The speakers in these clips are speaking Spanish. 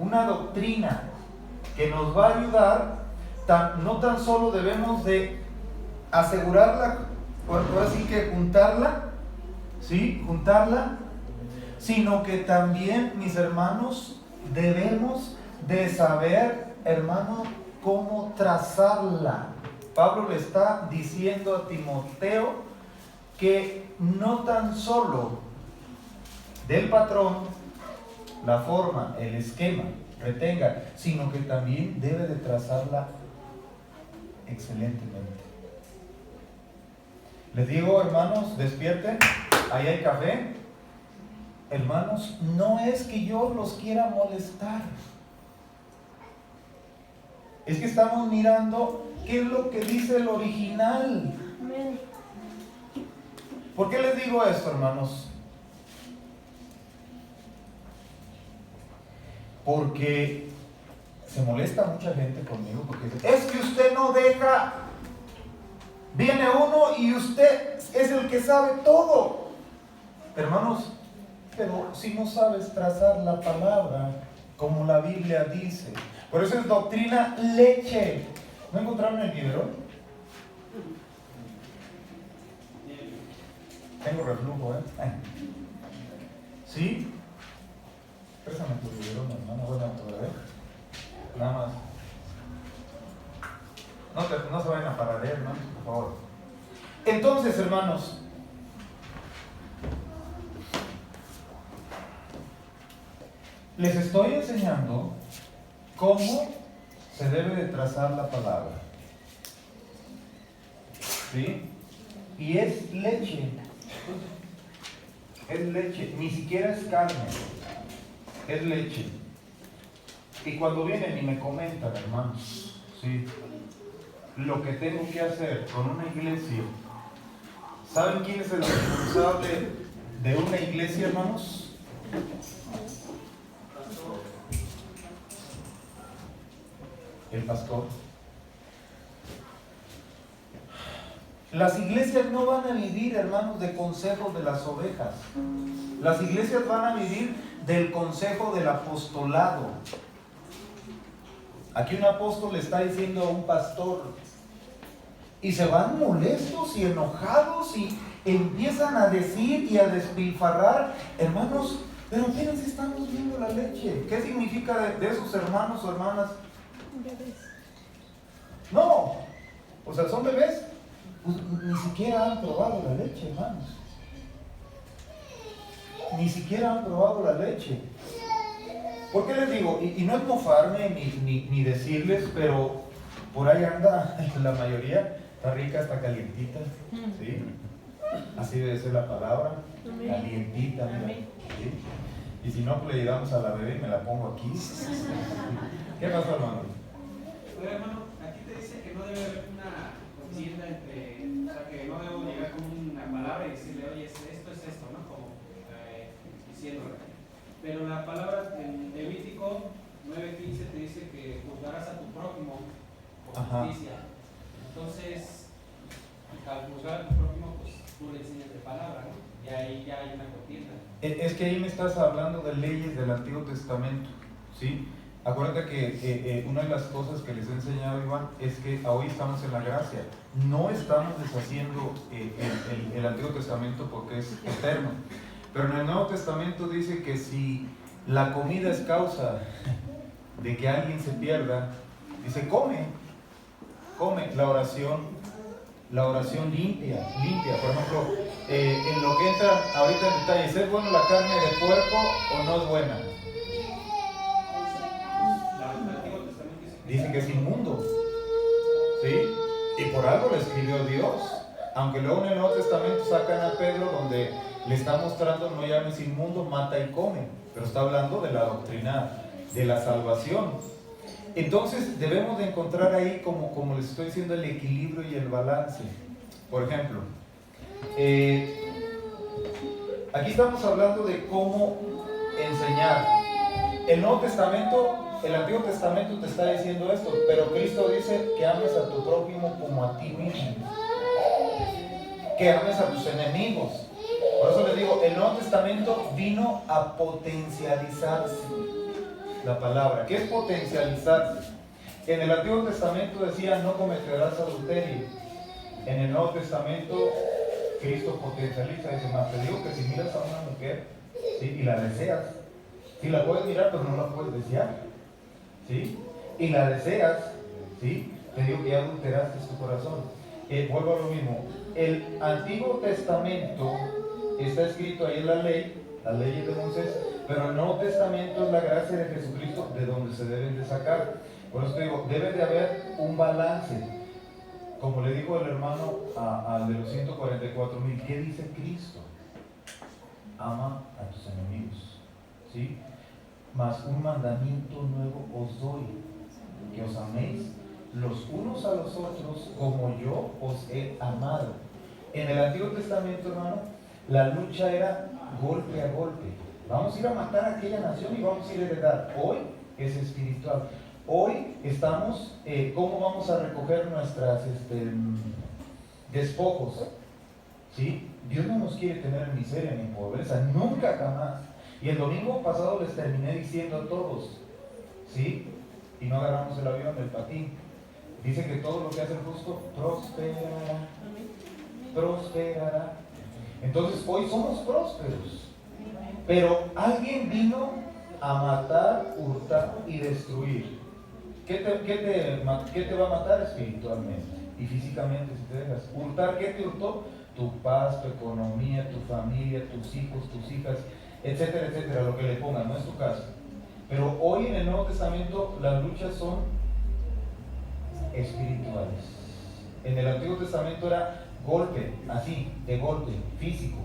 una doctrina que nos va a ayudar, no tan solo debemos de asegurarla, por así que juntarla, ¿sí? Juntarla, sino que también, mis hermanos, debemos de saber, hermano, cómo trazarla. Pablo le está diciendo a Timoteo que no tan solo del patrón, la forma, el esquema, retenga, sino que también debe de trazarla excelentemente. Les digo, hermanos, despierten, ahí hay café. Hermanos, no es que yo los quiera molestar. Es que estamos mirando qué es lo que dice el original. ¿Por qué les digo esto, hermanos? Porque se molesta mucha gente conmigo porque dice, es que usted no deja, viene uno y usted es el que sabe todo. Hermanos, pero si no sabes trazar la palabra como la Biblia dice, por eso es doctrina leche. ¿No encontraron el biberón? Tengo reflujo, ¿sí? Préstame tu biberón, hermano. Bueno, nada más. No se vayan a parar, hermanos, por favor. Entonces, hermanos, les estoy enseñando cómo se debe de trazar la palabra. ¿Sí? Y es leche. Es leche, ni siquiera es carne. Es leche. Y cuando vienen y me comentan, hermanos, ¿sí?, lo que tengo que hacer con una iglesia, ¿saben quién es el responsable de una iglesia, hermanos? El pastor. Las iglesias no van a vivir, hermanos, de consejos de las ovejas. Las iglesias van a vivir del consejo del apostolado. Aquí un apóstol le está diciendo a un pastor, y se van molestos y enojados y empiezan a decir y a despilfarrar, hermanos, pero apenas estamos viendo la leche. ¿Qué significa de esos hermanos o hermanas? Bebés. No, o sea, son bebés. Pues, ni siquiera han probado la leche, hermanos. Ni siquiera han probado la leche. ¿Por qué les digo? Y no es mofarme ni decirles, pero por ahí anda la mayoría. Está rica, está calientita, ¿sí? Así debe ser la palabra, Amén. calientita, mira, ¿sí? Y si no, pues le llegamos a la bebé y me la pongo aquí. ¿Qué pasó, hermano? Oye, hermano, aquí te dice que no debe haber una contienda entre, o sea, que no debo llegar con una palabra y decirle, oye, esto es esto, ¿no? Como diciéndole. Pero la palabra en Levítico 9:15 te dice que juzgarás a tu prójimo por justicia. Entonces, al juzgar a tu prójimo, pues tú le enseñas de palabra, ¿no? Y ahí ya hay una contienda. Es que ahí me estás hablando de leyes del Antiguo Testamento, ¿sí? Acuérdate que una de las cosas que les he enseñado, Iván, es que hoy estamos en la gracia. No estamos deshaciendo el Antiguo Testamento porque es eterno. Pero en el Nuevo Testamento dice que si la comida es causa de que alguien se pierda, dice, come la oración limpia. Por ejemplo, en lo que entra ahorita en detalles, ¿es buena la carne de puerco o no es buena? Dice que es inmundo, ¿sí? Y por algo lo escribió Dios. Aunque luego en el Nuevo Testamento sacan a Pedro donde le está mostrando, no llames inmundo, mata y come. Pero está hablando de la doctrina de la salvación. Entonces debemos de encontrar ahí, como les estoy diciendo, el equilibrio y el balance. Por ejemplo, aquí estamos hablando de cómo enseñar. El Nuevo Testamento, el Antiguo Testamento te está diciendo esto, pero Cristo dice que ames a tu prójimo como a ti mismo, que ames a tus enemigos. Por eso les digo, el Nuevo Testamento vino a potencializarse. la palabra. ¿Qué es potencializarse? En el Antiguo Testamento decía no cometerás adulterio. En el Nuevo Testamento Cristo potencializa, dice más, te digo que si miras a una mujer, ¿sí?, y la deseas, si la puedes mirar pero no la puedes desear, ¿sí?, y la deseas, ¿sí?, te digo que ya adulteraste tu corazón. Vuelvo a lo mismo, el Antiguo Testamento está escrito ahí en la ley, las leyes de Moisés, pero el Nuevo Testamento es la gracia de Jesucristo de donde se deben de sacar. Por eso te digo, debe de haber un balance. Como le dijo el hermano al de los 144,000, ¿qué dice Cristo? Ama a tus enemigos, ¿sí? Mas un mandamiento nuevo os doy, que os améis los unos a los otros como yo os he amado. En el Antiguo Testamento, hermano, la lucha era golpe a golpe. Vamos a ir a matar a aquella nación y vamos a ir a heredar. Hoy es espiritual. Hoy estamos, ¿cómo vamos a recoger nuestras despojos? ¿Sí? Dios no nos quiere tener en miseria ni en pobreza, nunca jamás. Y el domingo pasado les terminé diciendo a todos, ¿sí? Y no agarramos el avión, el patín. Dice que todo lo que hace el justo prosperará. Prosperará. Entonces hoy somos prósperos. Pero alguien vino a matar, hurtar y destruir. ¿Qué te va a matar espiritualmente y físicamente si te dejas? ¿Hurtar qué te hurtó? Tu paz, tu economía, tu familia, tus hijos, tus hijas, etcétera, etcétera, lo que le pongan, no es tu caso. Pero hoy en el Nuevo Testamento las luchas son espirituales. En el Antiguo Testamento era golpe, así, de golpe, físico,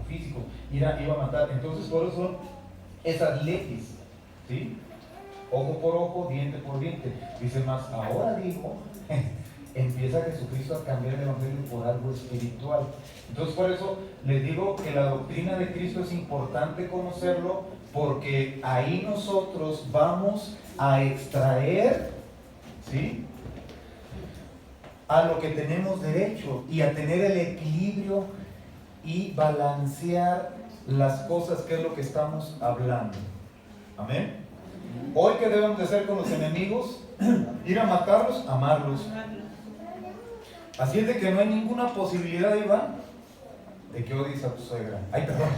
iba a matar. Entonces por eso son esas leyes, ¿sí? Ojo por ojo, diente por diente. Dice más, ahora dijo, empieza Jesucristo a cambiar el evangelio por algo espiritual. Entonces por eso les digo que la doctrina de Cristo es importante conocerlo, porque ahí nosotros vamos a extraer, ¿sí?, a lo que tenemos derecho y a tener el equilibrio y balancear las cosas, que es lo que estamos hablando. Amén. Hoy, ¿qué debemos de hacer con los enemigos? Ir a matarlos, amarlos. Así es de que no hay ninguna posibilidad, Iván, de que odies a tu suegra. Ay, perdón.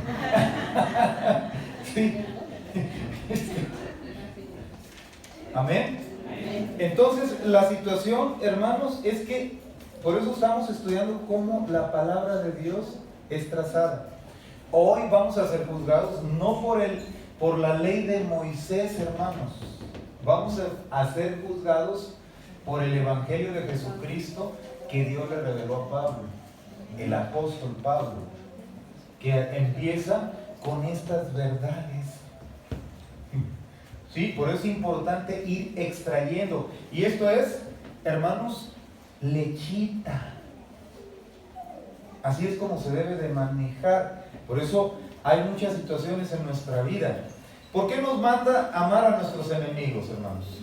Sí. Amén. Entonces, la situación, hermanos, es que por eso estamos estudiando cómo la palabra de Dios es trazada. Hoy vamos a ser juzgados no por la ley de Moisés, hermanos. Vamos a ser juzgados por el evangelio de Jesucristo que Dios le reveló a Pablo, el apóstol Pablo, que empieza con estas verdades. Sí, por eso es importante ir extrayendo. Y esto es, hermanos, lechita. Así es como se debe de manejar. Por eso hay muchas situaciones en nuestra vida. ¿Por qué nos manda amar a nuestros enemigos, hermanos?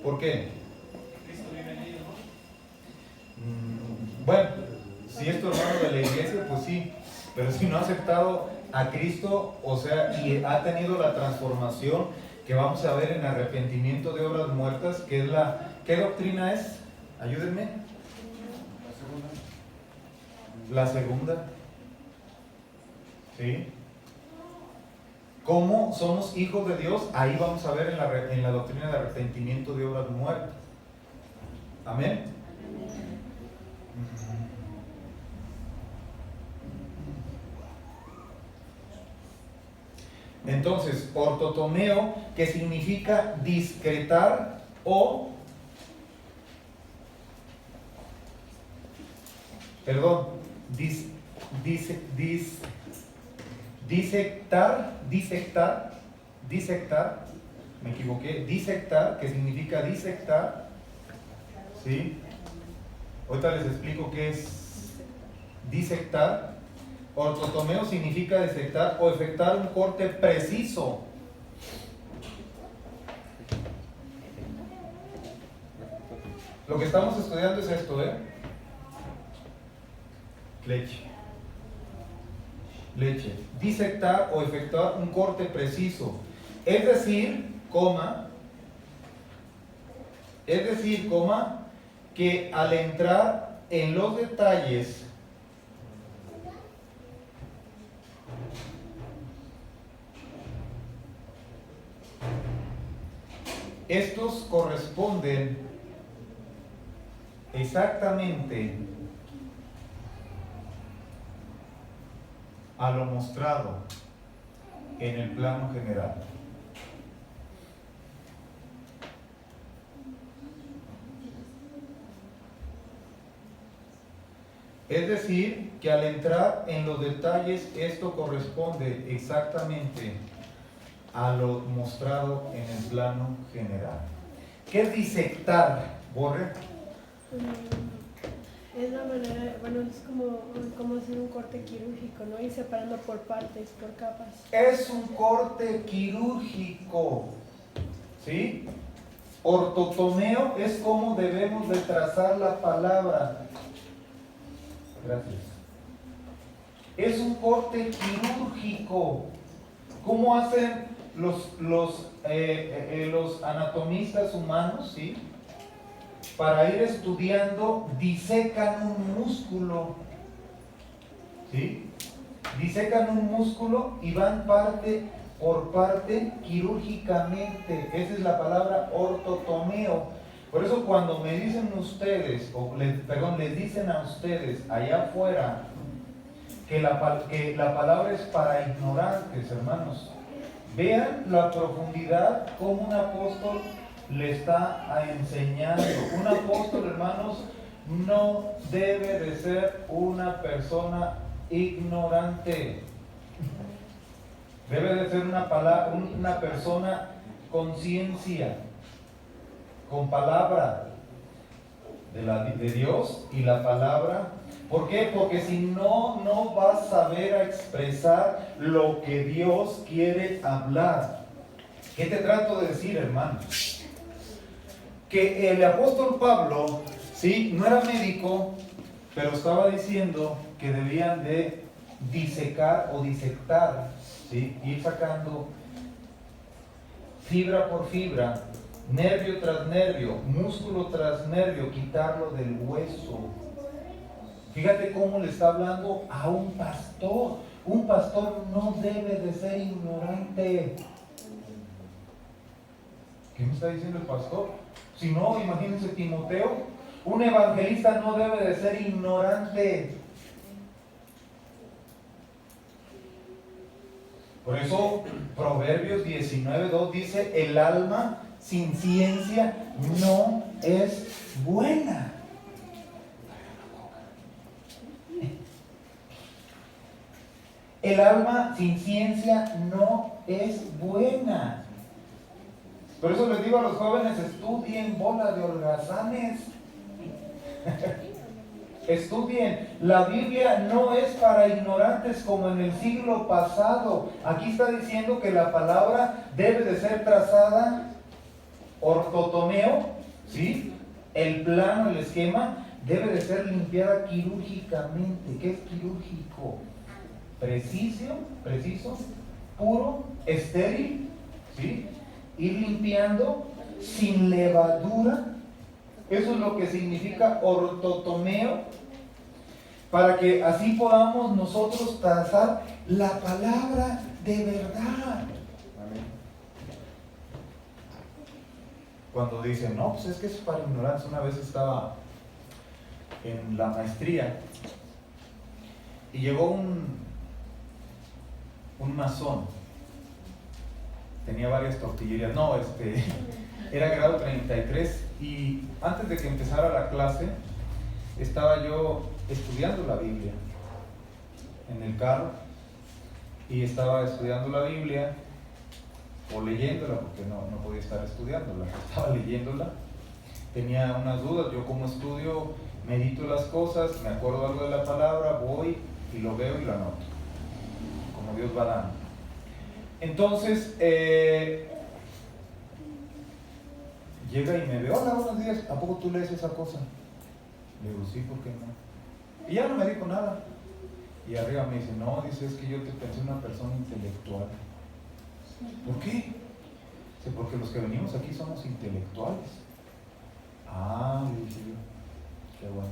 ¿Por qué? Cristo vive en ellos, ¿no? Bueno, si es tu hermano de la iglesia, pues sí. Pero si no ha aceptado a Cristo, o sea, y ha tenido la transformación que vamos a ver en arrepentimiento de obras muertas, que es ¿qué doctrina es? Ayúdenme. La segunda. ¿Sí? ¿Cómo somos hijos de Dios? Ahí vamos a ver en la doctrina de arrepentimiento de obras muertas. Amén. Entonces, ortotomeo, que significa discretar o, disectar, me equivoqué, disectar, que significa disectar, ¿sí? Ahorita les explico qué es disectar. Ortotomeo significa disectar o efectuar un corte preciso. Lo que estamos estudiando es esto, leche. Disectar o efectuar un corte preciso. Es decir, que al entrar en los detalles estos corresponden exactamente a lo mostrado en el plano general. Es decir, que al entrar en los detalles, esto corresponde exactamente a lo mostrado en el plano general. ¿Qué es disectar, Borre? Es la manera, bueno, es como hacer un corte quirúrgico, ¿no? Ir separando por partes, por capas. Es un corte quirúrgico, ¿sí? Ortotomeo es como debemos de trazar la palabra. Gracias. Es un corte quirúrgico. ¿Cómo hacen los anatomistas humanos, sí? Para ir estudiando, disecan un músculo, ¿sí? Disecan un músculo y van parte por parte quirúrgicamente. Esa es la palabra ortotomeo. Por eso cuando me dicen ustedes, les dicen a ustedes allá afuera que la palabra es para ignorantes, hermanos, vean la profundidad como un apóstol le está enseñando. Un apóstol, hermanos, no debe de ser una persona ignorante. Debe de ser una persona con ciencia, con palabra de Dios y la palabra. ¿Por qué? Porque si no, no vas a saber expresar lo que Dios quiere hablar. ¿Qué te trato de decir, hermano? Que el apóstol Pablo, ¿sí? No era médico, pero estaba diciendo que debían de disecar o disectar, ¿sí? Ir sacando fibra por fibra, nervio tras nervio, músculo tras nervio, quitarlo del hueso. Fíjate cómo le está hablando a un pastor. Un pastor no debe de ser ignorante. ¿Qué me está diciendo el pastor? Si no, imagínense Timoteo. Un evangelista no debe de ser ignorante. Por eso Proverbios 19:2 dice: el alma sin ciencia no es buena. El alma sin ciencia no es buena. Por eso les digo a los jóvenes: estudien, bola de holgazanes. Estudien. La Biblia no es para ignorantes como en el siglo pasado. Aquí está diciendo que la palabra debe de ser trazada, ortotomeo, ¿sí? El plano, el esquema, debe de ser limpiada quirúrgicamente. ¿Qué es quirúrgico? Preciso, puro, estéril, ¿sí? Ir limpiando sin levadura. Eso es lo que significa ortotomeo, para que así podamos nosotros trazar la palabra de verdad. Amén. Cuando dicen, no, pues es que es para ignorancia. Una vez estaba en la maestría y llegó un masón. Tenía varias tortillerías. No, era grado 33 y antes de que empezara la clase estaba yo estudiando la Biblia en el carro y estaba estudiando la Biblia o leyéndola, porque no podía estar estudiándola, estaba leyéndola. Tenía unas dudas. Yo, como estudio, medito las cosas, me acuerdo algo de la palabra, voy y lo veo y lo anoto, como Dios va dando. Entonces llega y me ve: hola, buenos días, ¿a poco tú lees esa cosa? Le digo: sí, ¿por qué no? Y ya no me dijo nada. Y arriba me dice: no, dice, es que yo te pensé una persona intelectual. ¿Por qué? Sí, porque los que venimos aquí somos intelectuales. Ah, dice yo, qué bueno.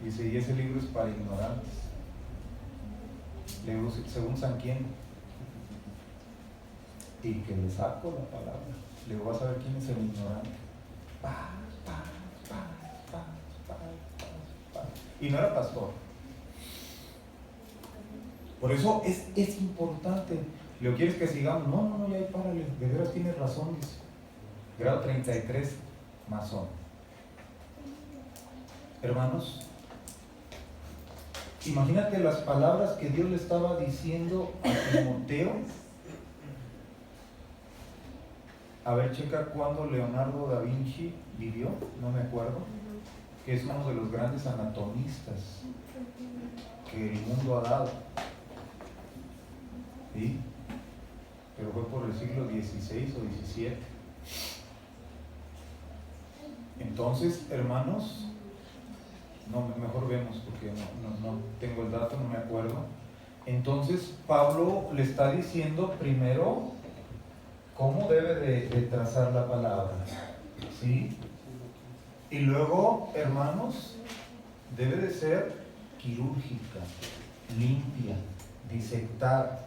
Dice, y ese libro es para ignorantes. Leo según San quién. Y que le saco la palabra. Le voy a saber quién es el ignorante. Pa, pa, pa, pa, pa, pa, pa. Y no era pastor. Por eso es importante. ¿Lo quieres que sigamos? No, ya ahí párale. De veras tienes razón, dice. Grado 33, masón. Hermanos, imagínate las palabras que Dios le estaba diciendo a Timoteo. A ver, checa cuándo Leonardo da Vinci vivió, no me acuerdo, que es uno de los grandes anatomistas que el mundo ha dado. ¿Sí? Pero fue por el siglo XVI o XVII. Entonces, hermanos, no, mejor vemos porque no tengo el dato, no me acuerdo. Entonces, Pablo le está diciendo primero cómo debe de trazar la palabra, ¿sí? Y luego, hermanos, debe de ser quirúrgica, limpia, disectar,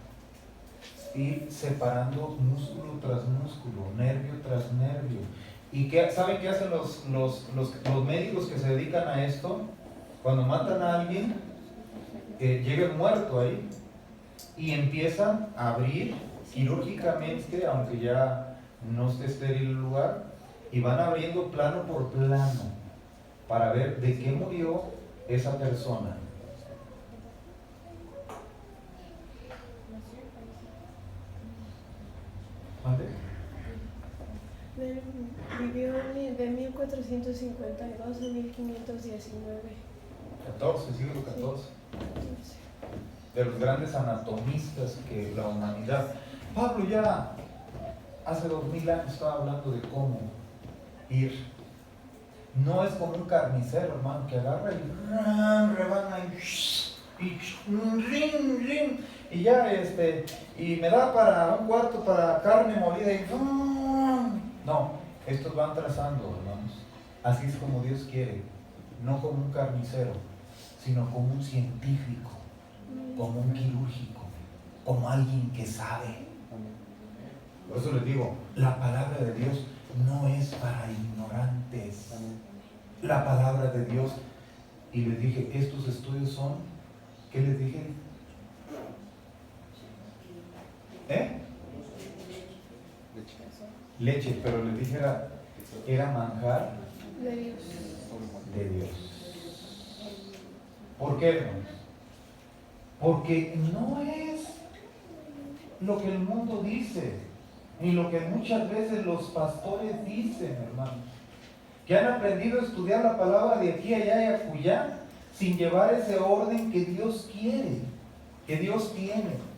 ir separando músculo tras músculo, nervio tras nervio. ¿Y saben qué hacen los médicos que se dedican a esto? Cuando matan a alguien, llega el muerto ahí y empiezan a abrir quirúrgicamente, aunque ya no esté estéril el lugar, y van abriendo plano por plano para ver de qué murió esa persona. ¿Mande? Vivió de 1452 a 1519. 14, siglo XIV. De los grandes anatomistas que la humanidad. Pablo ya hace 2000 años estaba hablando de cómo ir. No es como un carnicero, hermano, que agarra y rebana y ya y me da para un cuarto para carne molida y no, estos van trazando, hermanos. Así es como Dios quiere, no como un carnicero, sino como un científico, como un quirúrgico, como alguien que sabe. Por eso les digo, la palabra de Dios no es para ignorantes. La palabra de Dios, y les dije, estos estudios son, ¿qué les dije? Leche, pero les dije era manjar De Dios. de Dios. ¿Por qué, hermanos? Porque no es lo que el mundo dice, ni lo que muchas veces los pastores dicen, hermanos, que han aprendido a estudiar la palabra de aquí, allá y acullá, sin llevar ese orden que Dios quiere, que Dios tiene.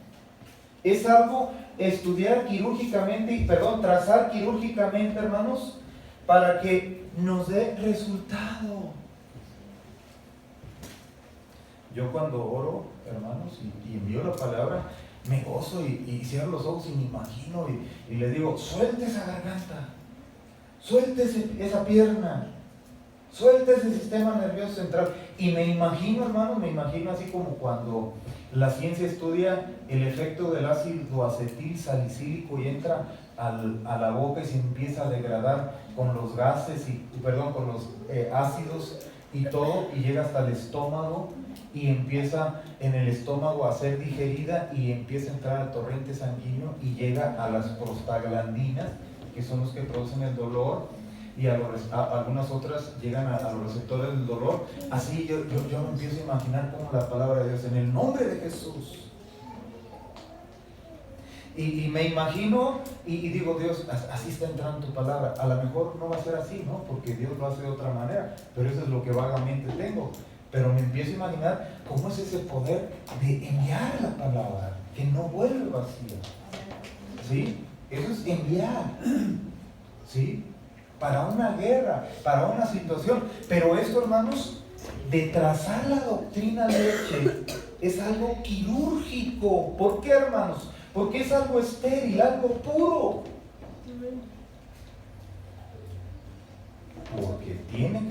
Es algo estudiar quirúrgicamente, trazar quirúrgicamente, hermanos, para que nos dé resultado. Yo cuando oro, hermanos, y envío la palabra, me gozo y cierro los ojos y me imagino y le digo, suelte esa garganta, suelte esa pierna, suelte ese sistema nervioso central. Y me imagino, hermanos, así como cuando la ciencia estudia el efecto del ácido acetil salicílico y entra a la boca y se empieza a degradar con los gases, con los ácidos y todo, y llega hasta el estómago y empieza en el estómago a ser digerida y empieza a entrar al torrente sanguíneo y llega a las prostaglandinas, que son los que producen el dolor, y algunas otras llegan a los receptores del dolor. Así yo me empiezo a imaginar como la palabra de Dios, en el nombre de Jesús. Y me imagino y digo, Dios, así está entrando tu palabra. A lo mejor no va a ser así, ¿no? Porque Dios lo hace de otra manera, pero eso es lo que vagamente tengo. Pero me empiezo a imaginar cómo es ese poder de enviar la palabra, que no vuelve vacía. ¿Sí? Eso es enviar. ¿Sí? Para una guerra, para una situación. Pero esto, hermanos, de trazar la doctrina leche es algo quirúrgico. ¿Por qué, hermanos? Porque es algo estéril, algo puro.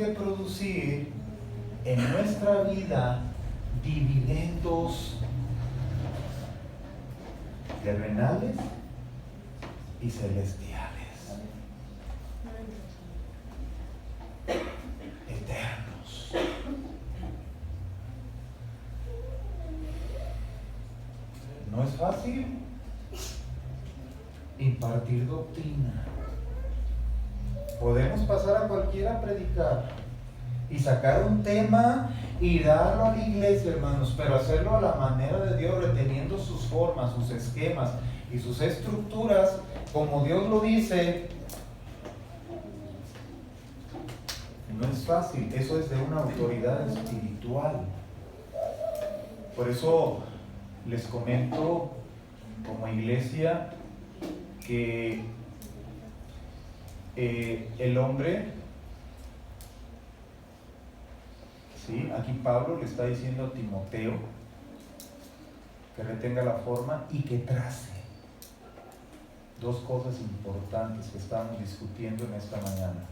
que producir en nuestra vida dividendos terrenales y celestiales, eternos. No es fácil impartir doctrina. Podemos pasar a cualquiera a predicar y sacar un tema y darlo a la iglesia, hermanos, pero hacerlo a la manera de Dios, reteniendo sus formas, sus esquemas y sus estructuras, como Dios lo dice. No es fácil, eso es de una autoridad espiritual. Por eso les comento como iglesia que el hombre, ¿sí? Aquí Pablo le está diciendo a Timoteo que retenga la forma y que trace. Dos cosas importantes que estamos discutiendo en esta mañana.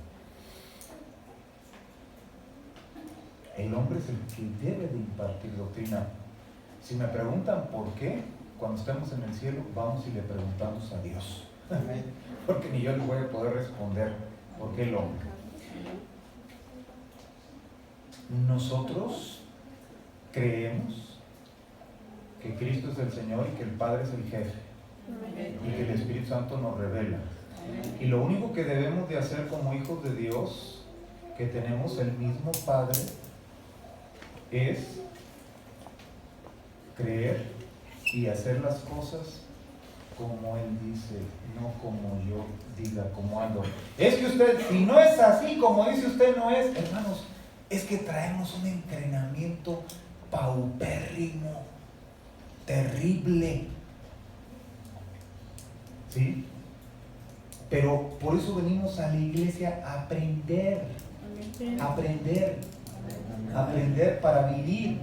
El hombre es el que debe de impartir doctrina. Si me preguntan por qué, cuando estemos en el cielo, vamos y le preguntamos a Dios. Porque ni yo les voy a poder responder por qué el hombre. Nosotros creemos que Cristo es el Señor y que el Padre es el jefe y que el Espíritu Santo nos revela. Y lo único que debemos de hacer como hijos de Dios, que tenemos el mismo Padre, es creer y hacer las cosas como Él dice, no como yo diga, como ando. Es que usted, si no es así como dice usted, no es. Hermanos, es que traemos un entrenamiento paupérrimo, terrible, ¿sí? Pero por eso venimos a la iglesia a aprender, para vivir,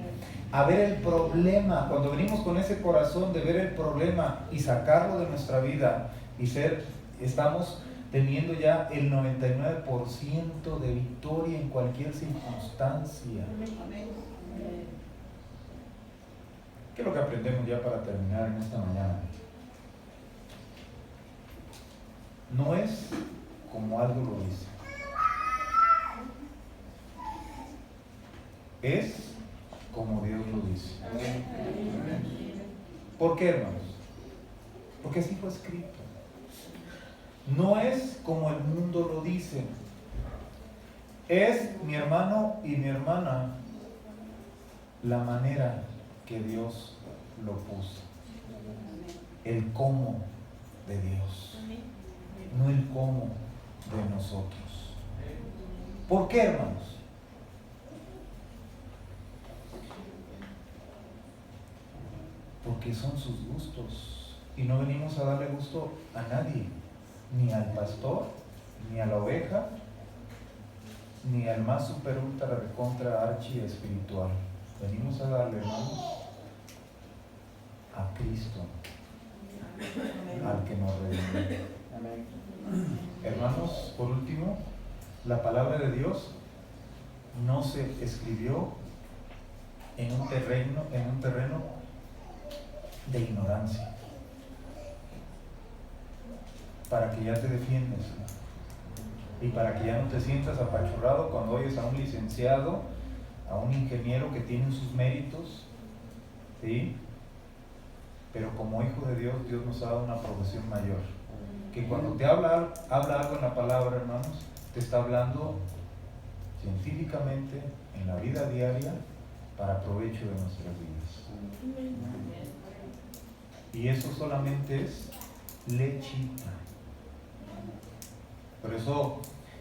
a ver el problema. Cuando venimos con ese corazón de ver el problema y sacarlo de nuestra vida y estamos teniendo ya el 99% de victoria en cualquier circunstancia. ¿Qué es lo que aprendemos ya para terminar en esta mañana? No es como algo lo dice. Es como Dios lo dice. ¿Por qué, hermanos? Porque así fue escrito. No es como el mundo lo dice. Es, mi hermano y mi hermana, la manera que Dios lo puso. El cómo de Dios, no el cómo de nosotros. ¿Por qué, hermanos? Porque son sus gustos y no venimos a darle gusto a nadie, ni al pastor, ni a la oveja, ni al más super ultra recontra archi espiritual. Venimos a darle, hermanos, a Cristo, al que nos redimió. Hermanos, por último, la palabra de Dios no se escribió en un terreno de ignorancia, para que ya te defiendas y para que ya no te sientas apachurrado cuando oyes a un licenciado, a un ingeniero que tiene sus méritos, ¿sí? Pero como hijo de Dios, Dios nos ha dado una profesión mayor, que cuando te habla algo en la palabra, hermanos, te está hablando científicamente en la vida diaria para provecho de nuestras vidas. Y eso solamente es lechita. Por eso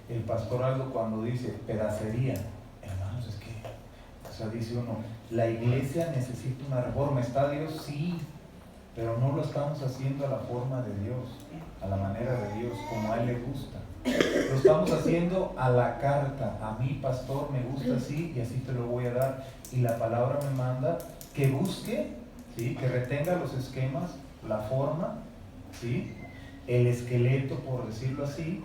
el pastor Aldo, cuando dice pedacería, hermanos, es que, o sea, dice uno, la iglesia necesita una reforma. ¿Está Dios? Sí, pero no lo estamos haciendo a la forma de Dios, a la manera de Dios, como a Él le gusta. Lo estamos haciendo a la carta. A mí, pastor, me gusta así y así te lo voy a dar. Y la palabra me manda que busque, ¿sí?, que retenga los esquemas, la forma, ¿sí?, el esqueleto, por decirlo así.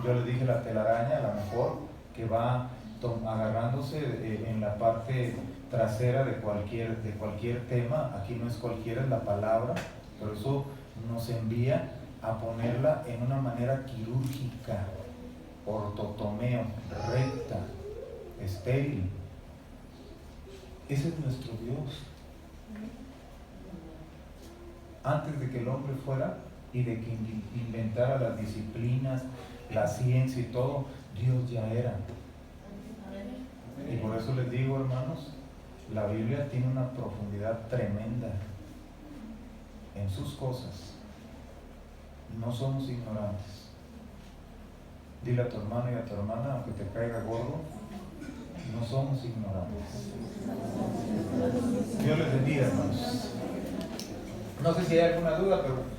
Yo les dije la telaraña, a lo mejor, que va agarrándose en la parte trasera de cualquier tema. Aquí no es cualquiera, es la palabra, pero eso nos envía a ponerla en una manera quirúrgica, ortotomeo, recta, estéril. Ese es nuestro Dios. Antes de que el hombre fuera y de que inventara las disciplinas, la ciencia y todo, Dios ya era. Y por eso les digo, hermanos, la Biblia tiene una profundidad tremenda en sus cosas. No somos ignorantes. Dile a tu hermano y a tu hermana, aunque te caiga gordo, no somos ignorantes. Dios les bendiga, hermanos. No sé si hay alguna duda, pero